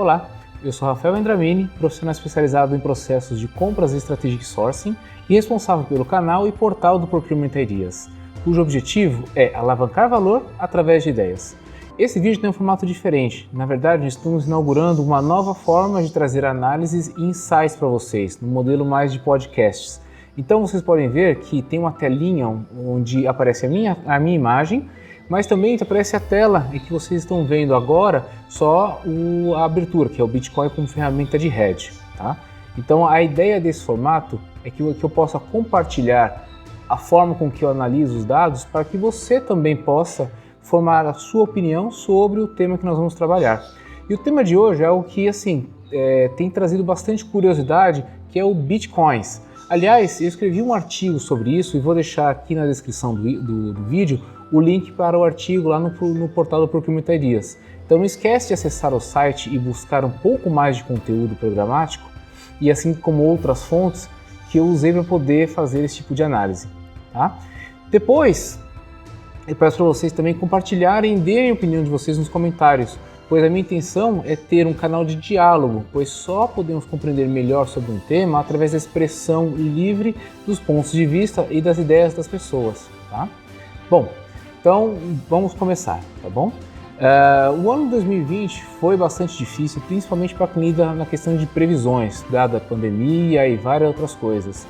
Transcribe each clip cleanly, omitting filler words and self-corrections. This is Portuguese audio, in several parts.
Olá, eu sou Rafael Vendramini, profissional especializado em processos de compras e strategic sourcing e responsável pelo canal e portal do Procurement Ideas, cujo objetivo é alavancar valor através de ideias. Esse vídeo tem um formato diferente. Na verdade, estamos inaugurando uma nova forma de trazer análises e insights para vocês, no modelo mais de podcasts. Então vocês podem ver que tem uma telinha onde aparece a minha imagem, mas também aparece a tela em que vocês estão vendo agora só a abertura, que é o Bitcoin como ferramenta de hedge. Tá? Então a ideia desse formato é que eu possa compartilhar a forma com que eu analiso os dados para que você também possa formar a sua opinião sobre o tema que nós vamos trabalhar. E o tema de hoje é algo que tem trazido bastante curiosidade, que é o Bitcoins. Aliás, eu escrevi um artigo sobre isso e vou deixar aqui na descrição do vídeo o link para o artigo lá no portal do Procurement Ideas. Então não esquece de acessar o site e buscar um pouco mais de conteúdo programático e assim como outras fontes que eu usei para poder fazer esse tipo de análise. Tá? Depois, eu peço para vocês também compartilharem e darem a opinião de vocês nos comentários, pois a minha intenção é ter um canal de diálogo, pois só podemos compreender melhor sobre um tema através da expressão livre dos pontos de vista e das ideias das pessoas. Tá? Bom, então vamos começar, tá bom? O ano de 2020 foi bastante difícil, principalmente para quem lida na questão de previsões, dada a pandemia e várias outras coisas.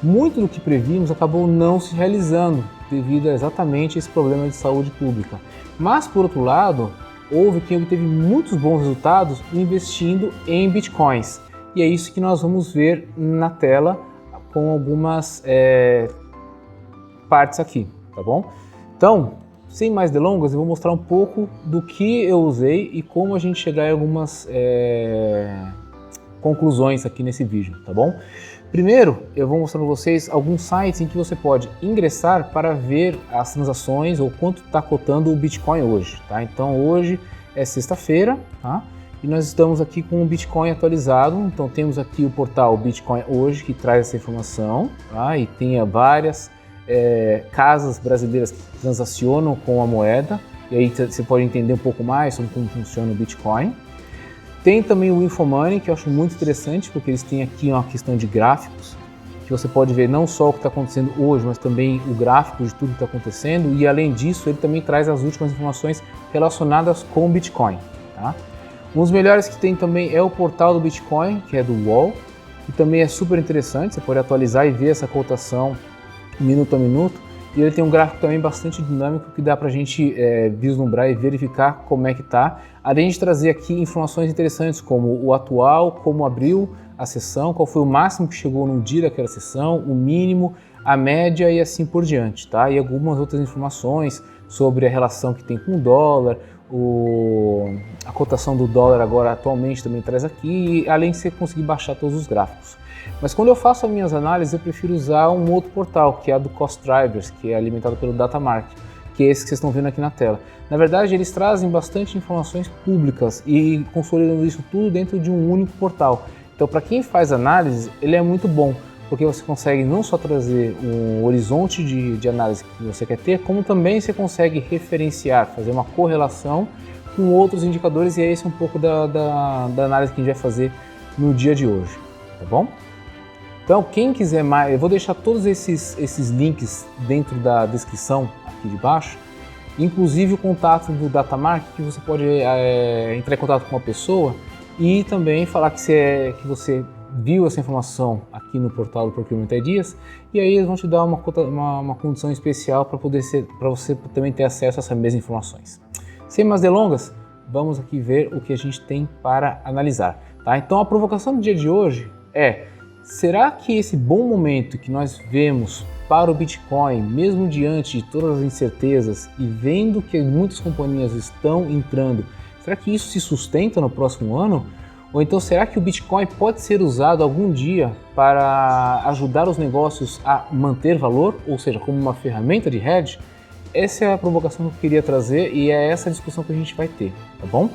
Muito do que prevíamos acabou não se realizando devido a exatamente esse problema de saúde pública. Mas, por outro lado, houve quem obteve muitos bons resultados investindo em Bitcoins. E é isso que nós vamos ver na tela com algumas partes aqui, tá bom? Então, sem mais delongas, eu vou mostrar um pouco do que eu usei e como a gente chegar em algumas conclusões aqui nesse vídeo, tá bom? Primeiro, eu vou mostrar para vocês alguns sites em que você pode ingressar para ver as transações ou quanto está cotando o Bitcoin hoje, tá? Então hoje é sexta-feira, tá? E nós estamos aqui com o Bitcoin atualizado, então temos aqui o portal Bitcoin Hoje que traz essa informação, tá? E tem várias casas brasileiras que transacionam com a moeda, e aí você pode entender um pouco mais sobre como funciona o Bitcoin. Tem também o Infomoney, que eu acho muito interessante, porque eles têm aqui uma questão de gráficos, que você pode ver não só o que está acontecendo hoje, mas também o gráfico de tudo que está acontecendo, e além disso, ele também traz as últimas informações relacionadas com o Bitcoin. Tá? Um dos melhores que tem também é o portal do Bitcoin, que é do UOL, que também é super interessante, você pode atualizar e ver essa cotação minuto a minuto, e ele tem um gráfico também bastante dinâmico que dá para a gente vislumbrar e verificar como é que está, além de trazer aqui informações interessantes como o atual, como abriu a sessão, qual foi o máximo que chegou no dia daquela sessão, o mínimo, a média e assim por diante, tá? E algumas outras informações sobre a relação que tem com o dólar, a cotação do dólar agora atualmente também traz aqui, além de você conseguir baixar todos os gráficos. Mas quando eu faço as minhas análises, eu prefiro usar um outro portal, que é a do Cost Drivers, que é alimentado pelo Datamark, que é esse que vocês estão vendo aqui na tela. Na verdade, eles trazem bastante informações públicas e consolidando isso tudo dentro de um único portal. Então, para quem faz análise, ele é muito bom, porque você consegue não só trazer um horizonte de análise que você quer ter, como também você consegue referenciar, fazer uma correlação com outros indicadores, e é esse um pouco da análise que a gente vai fazer no dia de hoje, tá bom? Então, quem quiser mais, eu vou deixar todos esses links dentro da descrição aqui de baixo, inclusive o contato do Datamark, que você pode entrar em contato com uma pessoa e também falar que você viu essa informação aqui no portal do Procurement Ideas, e aí eles vão te dar uma condição especial para você também ter acesso a essas mesmas informações. Sem mais delongas, vamos aqui ver o que a gente tem para analisar. Tá? Então a provocação do dia de hoje é: será que esse bom momento que nós vemos para o Bitcoin, mesmo diante de todas as incertezas e vendo que muitas companhias estão entrando, será que isso se sustenta no próximo ano? Ou então será que o Bitcoin pode ser usado algum dia para ajudar os negócios a manter valor, ou seja, como uma ferramenta de hedge? Essa é a provocação que eu queria trazer e é essa a discussão que a gente vai ter, tá bom?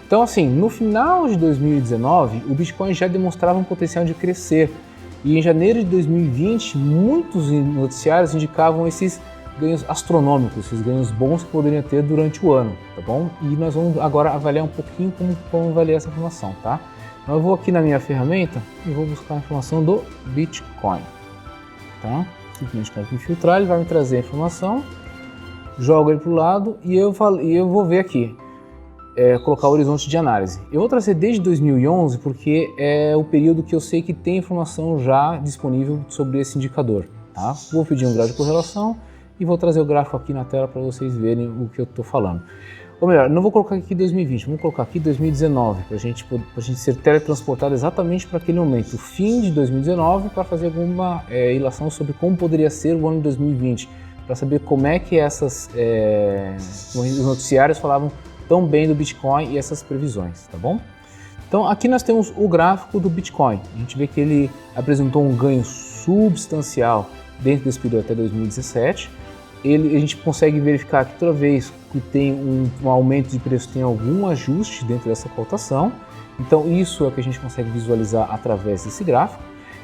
Então assim, no final de 2019, o Bitcoin já demonstrava um potencial de crescer, e em janeiro de 2020, muitos noticiários indicavam esses ganhos astronômicos, esses ganhos bons que poderiam ter durante o ano, tá bom? E nós vamos agora avaliar um pouquinho como avaliar essa informação, tá? Então eu vou aqui na minha ferramenta e vou buscar a informação do Bitcoin, tá? Simplesmente clico em filtrar, ele vai me trazer a informação, jogo ele para o lado e eu vou ver aqui, colocar o horizonte de análise. Eu vou trazer desde 2011 porque é o período que eu sei que tem informação já disponível sobre esse indicador, tá? Vou pedir um gráfico de correlação e vou trazer o gráfico aqui na tela para vocês verem o que eu estou falando. Ou melhor, não vou colocar aqui 2020, vamos colocar aqui 2019, para a gente ser teletransportado exatamente para aquele momento, o fim de 2019, para fazer alguma ilação sobre como poderia ser o ano de 2020, para saber como é que os noticiários falavam tão bem do Bitcoin e essas previsões, tá bom? Então aqui nós temos o gráfico do Bitcoin, a gente vê que ele apresentou um ganho substancial dentro desse período até 2017, a gente consegue verificar que toda vez que tem um aumento de preço tem algum ajuste dentro dessa cotação, então isso é o que a gente consegue visualizar através desse gráfico.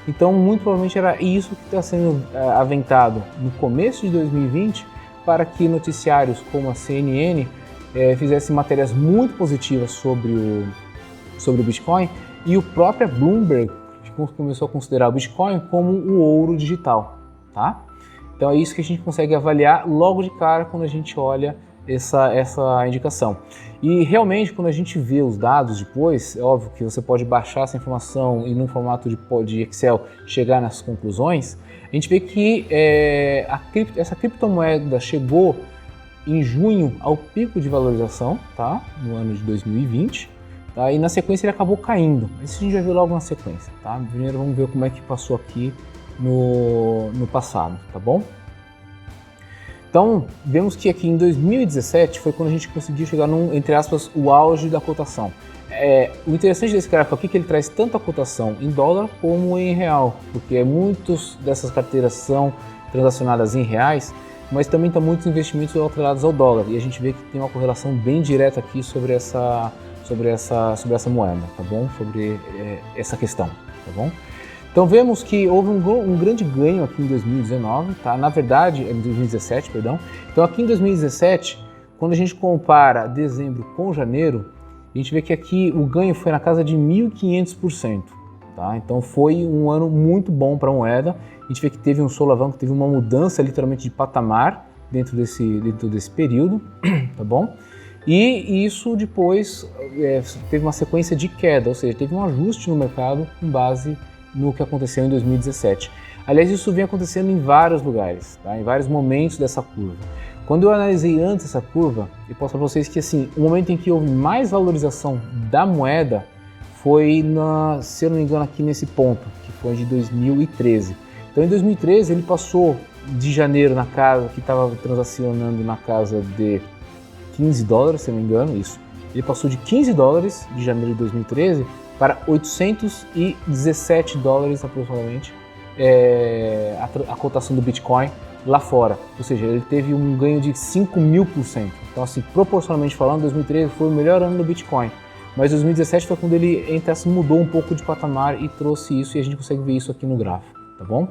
Então muito provavelmente era isso que está sendo aventado no começo de 2020 para que noticiários como a CNN fizessem matérias muito positivas sobre o Bitcoin e o próprio Bloomberg começou a considerar o Bitcoin como o ouro digital, tá? Então é isso que a gente consegue avaliar logo de cara quando a gente olha essa indicação. E realmente quando a gente vê os dados depois, é óbvio que você pode baixar essa informação e num formato de Excel chegar nas conclusões, a gente vê que essa criptomoeda chegou em junho ao pico de valorização, tá? No ano de 2020, tá? E na sequência ele acabou caindo. Isso a gente vai ver logo na sequência, tá? Primeiro vamos ver como é que passou aqui no passado, tá bom? Então, vemos que aqui em 2017 foi quando a gente conseguiu chegar entre aspas, o auge da cotação. O interessante desse gráfico aqui é que ele traz tanto a cotação em dólar como em real, porque muitas dessas carteiras são transacionadas em reais, mas também estão muitos investimentos atrelados ao dólar, e a gente vê que tem uma correlação bem direta aqui sobre essa moeda, tá bom? Sobre essa questão, tá bom? Então vemos que houve um grande ganho aqui em 2019, tá? Na verdade, em 2017, perdão. Então aqui em 2017, quando a gente compara dezembro com janeiro, a gente vê que aqui o ganho foi na casa de 1.500%, tá? Então foi um ano muito bom para a moeda. A gente vê que teve um solavanco, teve uma mudança literalmente de patamar dentro desse período, tá bom? E isso depois teve uma sequência de queda, ou seja, teve um ajuste no mercado com base no que aconteceu em 2017. Aliás, isso vem acontecendo em vários lugares, tá? Em vários momentos dessa curva. Quando eu analisei antes essa curva, eu posso falar para vocês que assim, o momento em que houve mais valorização da moeda foi, se eu não me engano, aqui nesse ponto, que foi de 2013. Então em 2013 ele passou de janeiro na casa, que estava transacionando na casa de $15, se eu não me engano, isso. Ele passou de $15 de janeiro de 2013 para $817 aproximadamente a cotação do Bitcoin lá fora, ou seja, ele teve um ganho de 5.000%. Então assim, proporcionalmente falando, 2013 foi o melhor ano do Bitcoin, mas 2017 foi quando ele mudou um pouco de patamar e trouxe isso, e a gente consegue ver isso aqui no gráfico, tá bom?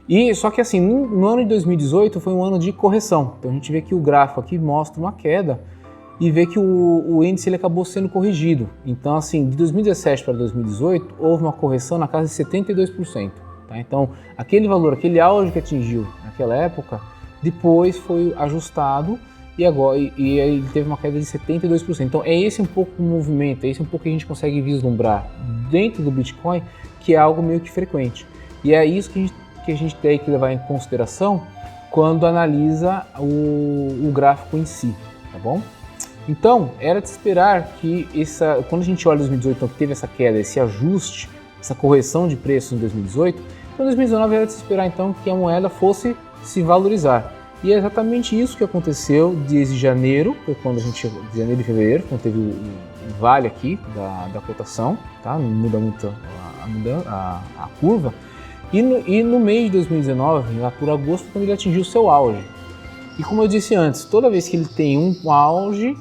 E só que assim, no ano de 2018 foi um ano de correção, então a gente vê que o gráfico aqui mostra uma queda e vê que o índice ele acabou sendo corrigido. Então assim, de 2017 para 2018 houve uma correção na casa de 72%. Tá? Então aquele valor, aquele auge que atingiu naquela época, depois foi ajustado e agora ele teve uma queda de 72%. Então é esse um pouco o movimento, é esse um pouco que a gente consegue vislumbrar dentro do Bitcoin, que é algo meio que frequente. E é isso que a gente tem que levar em consideração quando analisa o gráfico em si, tá bom? Então, era de se esperar que quando a gente olha 2018, então, que teve essa queda, esse ajuste, essa correção de preços em 2018, então em 2019 era de se esperar então que a moeda fosse se valorizar. E é exatamente isso que aconteceu desde janeiro, foi quando a gente chegou, de janeiro e fevereiro, quando teve o vale aqui da cotação, tá? Não muda muito a curva. E no mês de 2019, lá por agosto, quando ele atingiu o seu auge. E como eu disse antes, toda vez que ele tem um auge,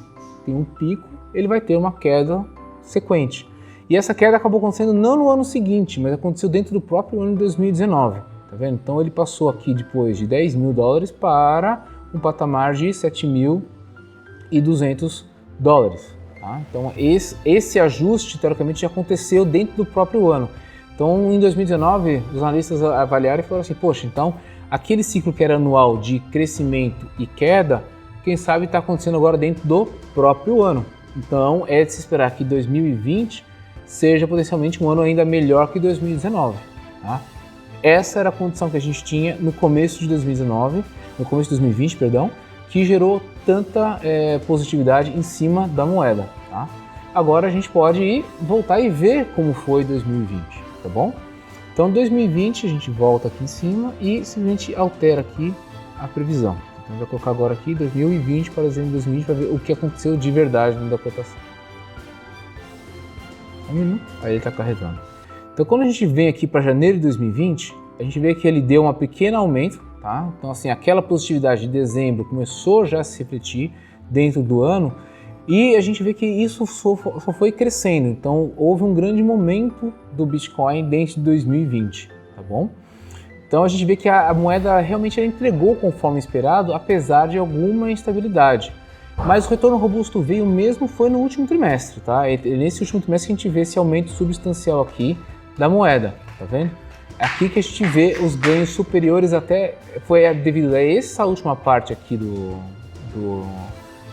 tem um pico, ele vai ter uma queda sequente. E essa queda acabou acontecendo não no ano seguinte, mas aconteceu dentro do próprio ano de 2019. tá vendo? Então ele passou aqui depois de 10 mil dólares para um patamar de 7.200 dólares. Tá? Então esse ajuste, teoricamente, já aconteceu dentro do próprio ano. Então em 2019, os analistas avaliaram e falaram assim, poxa, então aquele ciclo que era anual de crescimento e queda, quem sabe está acontecendo agora dentro do próprio ano. Então é de se esperar que 2020 seja potencialmente um ano ainda melhor que 2019. Tá? Essa era a condição que a gente tinha no começo de 2019, no começo de 2020, perdão, que gerou tanta positividade em cima da moeda. Tá? Agora a gente pode voltar e ver como foi 2020, tá bom? Então 2020 a gente volta aqui em cima e simplesmente altera aqui a previsão. Então a gente vai colocar agora aqui 2020 para dezembro de 2020 para ver o que aconteceu de verdade no da cotação. Um minuto, aí ele está carregando. Então quando a gente vem aqui para janeiro de 2020, a gente vê que ele deu um pequeno aumento, tá? Então assim, aquela positividade de dezembro começou já a se refletir dentro do ano e a gente vê que isso só foi crescendo. Então houve um grande momento do Bitcoin dentro de 2020, tá bom? Então a gente vê que a moeda realmente ela entregou conforme esperado, apesar de alguma instabilidade. Mas o retorno robusto veio mesmo foi no último trimestre, tá? É nesse último trimestre que a gente vê esse aumento substancial aqui da moeda, tá vendo? É aqui que a gente vê os ganhos superiores até, foi devido a essa última parte aqui do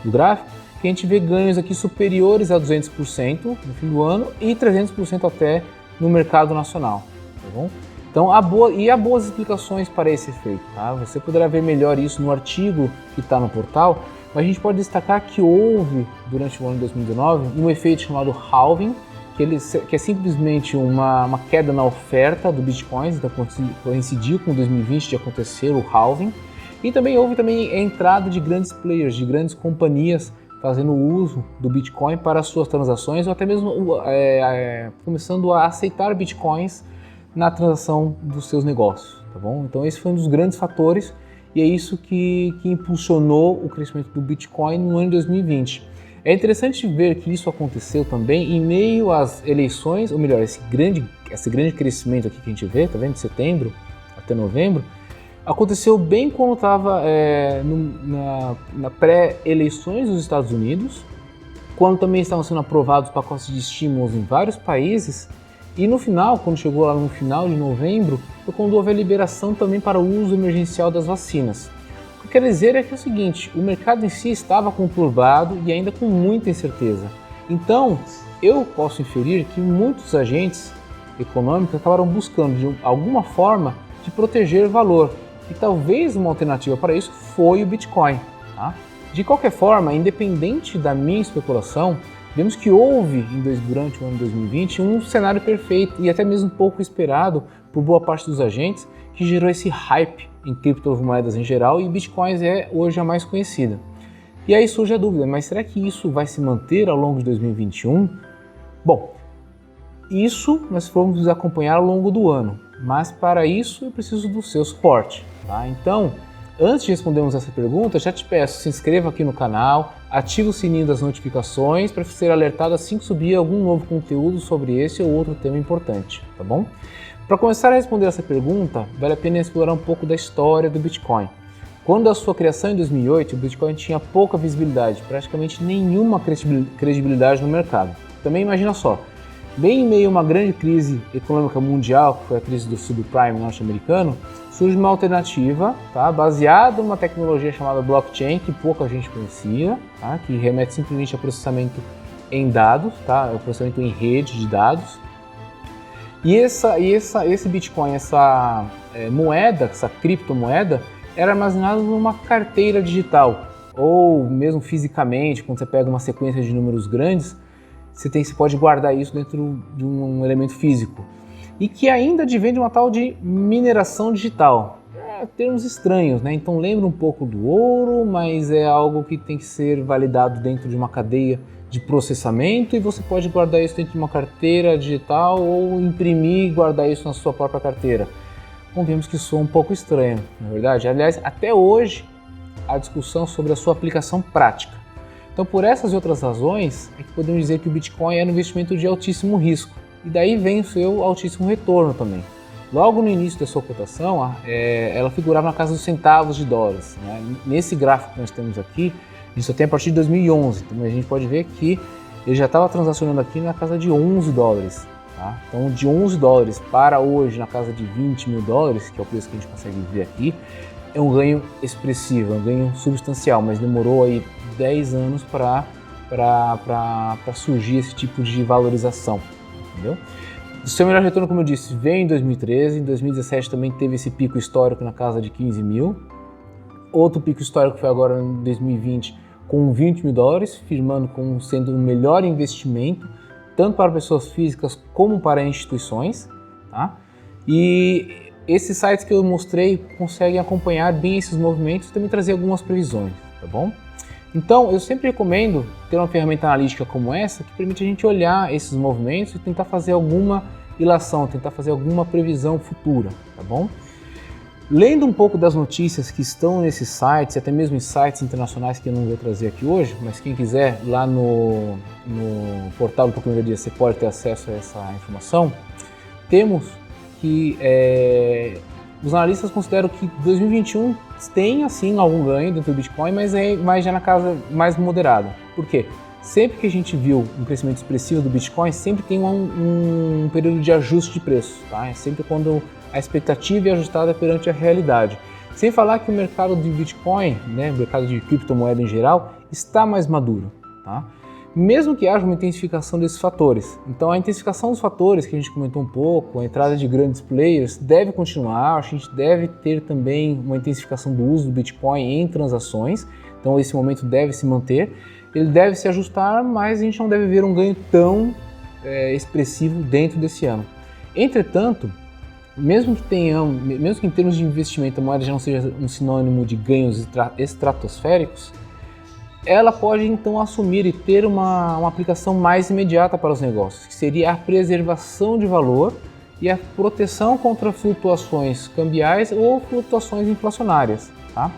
gráfico, que a gente vê ganhos aqui superiores a 200% no fim do ano e 300% até no mercado nacional, tá bom? Então, há boas explicações para esse efeito, tá? Você poderá ver melhor isso no artigo que está no portal, mas a gente pode destacar que houve, durante o ano de 2019, um efeito chamado halving, que é simplesmente uma queda na oferta do Bitcoin, então coincidiu com 2020 de acontecer o halving, e também houve a entrada de grandes players, de grandes companhias fazendo uso do Bitcoin para suas transações, ou até mesmo começando a aceitar Bitcoins na transação dos seus negócios, tá bom? Então esse foi um dos grandes fatores e é isso que impulsionou o crescimento do Bitcoin no ano de 2020. É interessante ver que isso aconteceu também em meio às eleições, ou melhor, esse grande crescimento aqui que a gente vê, tá vendo, de setembro até novembro, aconteceu bem quando estava na pré-eleições dos Estados Unidos, quando também estavam sendo aprovados pacotes de estímulos em vários países, e no final, quando chegou lá no final de novembro, foi quando houve a liberação também para o uso emergencial das vacinas. O que eu quero dizer é que é o seguinte, o mercado em si estava conturbado e ainda com muita incerteza. Então, eu posso inferir que muitos agentes econômicos acabaram buscando, de alguma forma, de proteger valor. E talvez uma alternativa para isso foi o Bitcoin. Tá? De qualquer forma, independente da minha especulação, vemos que houve, durante o ano de 2020, um cenário perfeito e até mesmo pouco esperado por boa parte dos agentes, que gerou esse hype em criptomoedas em geral e Bitcoin é hoje a mais conhecida. E aí surge a dúvida, mas será que isso vai se manter ao longo de 2021? Bom, isso nós vamos acompanhar ao longo do ano, mas para isso eu preciso do seu suporte. Tá? Então, antes de respondermos essa pergunta, já te peço, se inscreva aqui no canal, ative o sininho das notificações para ser alertado assim que subir algum novo conteúdo sobre esse ou outro tema importante, tá bom? Para começar a responder essa pergunta, vale a pena explorar um pouco da história do Bitcoin. Quando da sua criação em 2008, o Bitcoin tinha pouca visibilidade, praticamente nenhuma credibilidade no mercado. Também imagina só, bem em meio a uma grande crise econômica mundial, que foi a crise do subprime norte-americano, surge uma alternativa, tá, baseada numa tecnologia chamada blockchain, que pouca gente conhecia, tá, que remete simplesmente a processamento em dados, tá, o processamento em rede de dados. E esse Bitcoin, essa moeda, essa criptomoeda, era armazenada numa carteira digital, ou mesmo fisicamente, quando você pega uma sequência de números grandes, você pode guardar isso dentro de um elemento físico. E que ainda advém de uma tal de mineração digital. Termos estranhos, né? Então lembra um pouco do ouro, mas é algo que tem que ser validado dentro de uma cadeia de processamento e você pode guardar isso dentro de uma carteira digital ou imprimir e guardar isso na sua própria carteira. Vemos que soa um pouco estranho, na verdade. Aliás, até hoje, há discussão sobre a sua aplicação prática. Então, por essas e outras razões, é que podemos dizer que o Bitcoin é um investimento de altíssimo risco. E daí vem o seu altíssimo retorno também. logo no início da sua cotação, ela figurava na casa dos centavos de dólares, né? Nesse gráfico que nós temos aqui, a gente só tem a partir de 2011, então a gente pode ver que ele já estava transacionando aqui na casa de 11 dólares. Tá? Então, de 11 dólares para hoje, na casa de 20 mil dólares, que é o preço que a gente consegue ver aqui, é um ganho expressivo, é um ganho substancial, mas demorou aí 10 anos para surgir esse tipo de valorização, entendeu? O seu melhor retorno, como eu disse, veio em 2013, em 2017 também teve esse pico histórico na casa de 15 mil, outro pico histórico foi agora em 2020 com 20 mil dólares, firmando como sendo o melhor investimento, tanto para pessoas físicas como para instituições, tá? E esses sites que eu mostrei conseguem acompanhar bem esses movimentos e também trazer algumas previsões, tá bom? Então, eu sempre recomendo ter uma ferramenta analítica como essa que permite a gente olhar esses movimentos e tentar fazer alguma ilação, tentar fazer alguma previsão futura, tá bom? Lendo um pouco das notícias que estão nesses sites, até mesmo em sites internacionais que eu não vou trazer aqui hoje, mas quem quiser, lá no portal do Pouquinho Dia você pode ter acesso a essa informação, temos que os analistas consideram que 2021 tem assim algum ganho dentro do Bitcoin, mas já na casa mais moderada. Por quê? Sempre que a gente viu um crescimento expressivo do Bitcoin, sempre tem um período de ajuste de preço, tá? É sempre quando a expectativa é ajustada perante a realidade. Sem falar que o mercado de Bitcoin, né, o mercado de criptomoeda em geral, está mais maduro, tá? Mesmo que haja uma intensificação desses fatores. Então a intensificação dos fatores que a gente comentou um pouco, a entrada de grandes players deve continuar, a gente deve ter também uma intensificação do uso do Bitcoin em transações, então esse momento deve se manter, ele deve se ajustar, mas a gente não deve ver um ganho tão expressivo dentro desse ano. Entretanto, mesmo que em termos de investimento a moeda já não seja um sinônimo de ganhos estratosféricos, ela pode então assumir e ter uma aplicação mais imediata para os negócios, que seria a preservação de valor e a proteção contra flutuações cambiais ou flutuações inflacionárias, tá?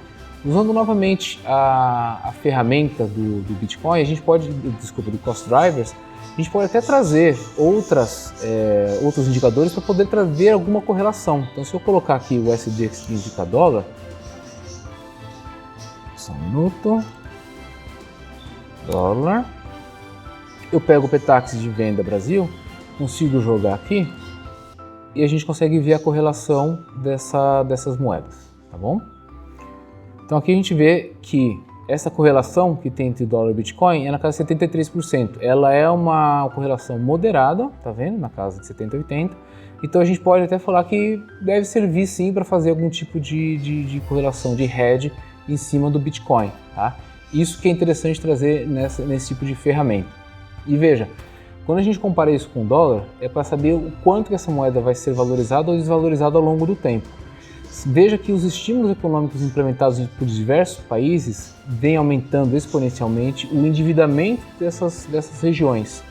Usando novamente a ferramenta do Bitcoin, a gente pode, do Cost Drivers, a gente pode até trazer outros indicadores para poder trazer alguma correlação. Então, se eu colocar aqui o USD Exchange dólar, só um minuto, dólar, eu pego o Petax de venda Brasil, consigo jogar aqui e a gente consegue ver a correlação dessas moedas, tá bom? Então aqui a gente vê que essa correlação que tem entre dólar e Bitcoin é na casa de 73%. Ela é uma correlação moderada, tá vendo? Na casa de 70, 80. Então a gente pode até falar que deve servir sim para fazer algum tipo de correlação, de hedge em cima do Bitcoin, tá? Isso que é interessante trazer nesse tipo de ferramenta. E veja, quando a gente compara isso com o dólar, é para saber o quanto que essa moeda vai ser valorizada ou desvalorizada ao longo do tempo. Veja que os estímulos econômicos implementados por diversos países vêm aumentando exponencialmente o endividamento dessas regiões.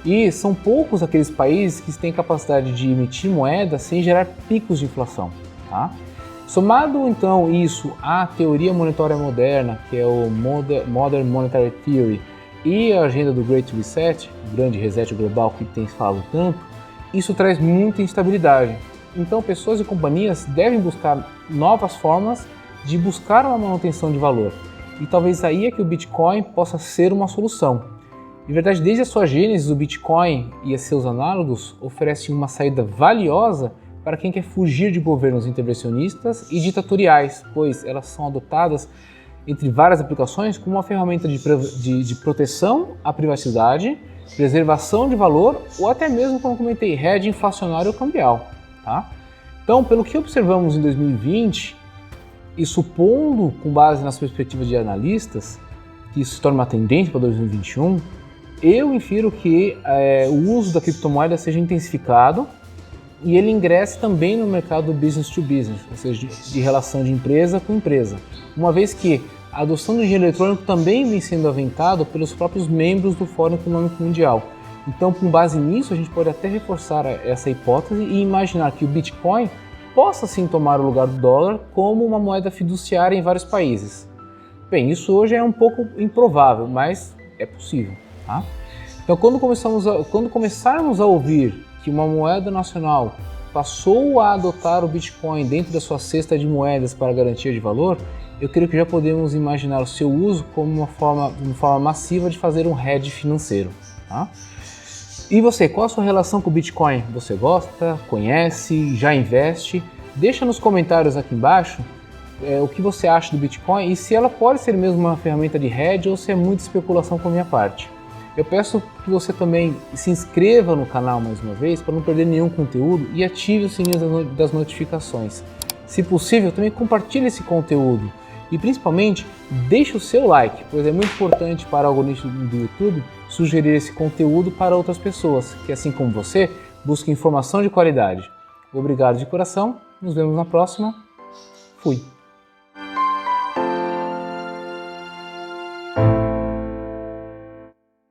E são poucos aqueles países que têm capacidade de emitir moeda sem gerar picos de inflação, tá? Somado então isso à teoria monetária moderna, que é o Modern Monetary Theory, e a agenda do Great Reset, o grande reset global que tem falado tanto, isso traz muita instabilidade. Então pessoas e companhias devem buscar novas formas de buscar uma manutenção de valor. E talvez aí é que o Bitcoin possa ser uma solução. De verdade, desde a sua gênese, o Bitcoin e seus análogos oferecem uma saída valiosa para quem quer fugir de governos intervencionistas e ditatoriais, pois elas são adotadas entre várias aplicações como uma ferramenta de proteção à privacidade, preservação de valor ou até mesmo, como comentei, hedge inflacionário ou cambial. Tá? Então, pelo que observamos em 2020, e supondo, com base nas perspectivas de analistas, que isso se torne uma tendência para 2021, eu infiro que o uso da criptomoeda seja intensificado e ele ingresse também no mercado business to business, ou seja, de relação de empresa com empresa, uma vez que a adoção do dinheiro eletrônico também vem sendo aventado pelos próprios membros do Fórum Econômico Mundial. Então, com base nisso, a gente pode até reforçar essa hipótese e imaginar que o Bitcoin possa sim tomar o lugar do dólar como uma moeda fiduciária em vários países. Bem, isso hoje é um pouco improvável, mas é possível, tá? Então, quando começarmos a ouvir que uma moeda nacional passou a adotar o Bitcoin dentro da sua cesta de moedas para garantia de valor, eu creio que já podemos imaginar o seu uso como uma forma massiva de fazer um hedge financeiro. Tá? E você, qual a sua relação com o Bitcoin? Você gosta, conhece, já investe? Deixa nos comentários aqui embaixo o que você acha do Bitcoin e se ela pode ser mesmo uma ferramenta de hedge ou se é muita especulação por minha parte. Eu peço que você também se inscreva no canal mais uma vez para não perder nenhum conteúdo e ative o sininho das notificações. Se possível, também compartilhe esse conteúdo e principalmente deixe o seu like, pois é muito importante para o algoritmo do YouTube sugerir esse conteúdo para outras pessoas que, assim como você, busquem informação de qualidade. Obrigado de coração, nos vemos na próxima. Fui!